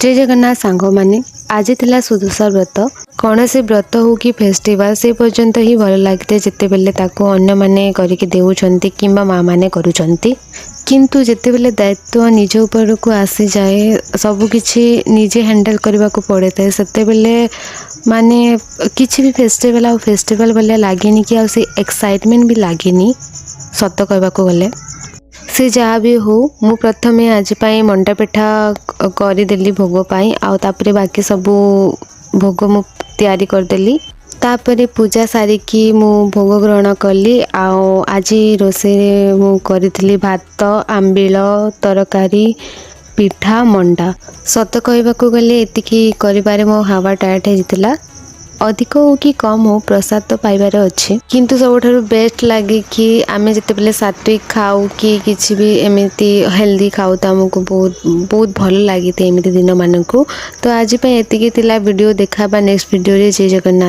जय जगन्नाथ सांग माने आज थिला सुदशा व्रत कौन से व्रत हो कि फेस्टिवल से पर्यंत ही भल लगते जिते बेले ताको अन्य माने करके देउछंती किंबा माँ माने करूछंती किंतु जिते बेले दायित्व निज ऊपर को आसी जाए सब किछि निजे हैंडल करबा को पड़े थे सेते बेले माने किछि भी फेस्टिवल वाले लागेनी कि आ से एक्साइटमेंट भी लागेनी सत कहबा को गले से जहाँ भी हो मु प्रथमे आज पाई मंडा पिठा करदेली भोग पाई आउ तापरे बाकी सबू भोग मु तैयारी करदेली तापरे पूजा सारिकी मु भोग ग्रहण कली आउ आज रोषे मु करी भात आंबिल तरकारी पिठा मंडा सत कहबाकू गले एतिकी करिबारे मो हावा टायर्ड होइतिला अधिक हो कि कम हो प्रसाद तो पाइबार अच्छे किंतु सबुठारु बेस्ट लगे कि आमे जितेबेले सात्विक खाऊ कि किछि भी एमिति हेल्दी खाऊ तो हमको बहुत बहुत भल लगी एमिति दिन मानकू तो आज एतिकी वीडियो देखा नेक्स्ट वीडियो रे जय जगन्नाथ।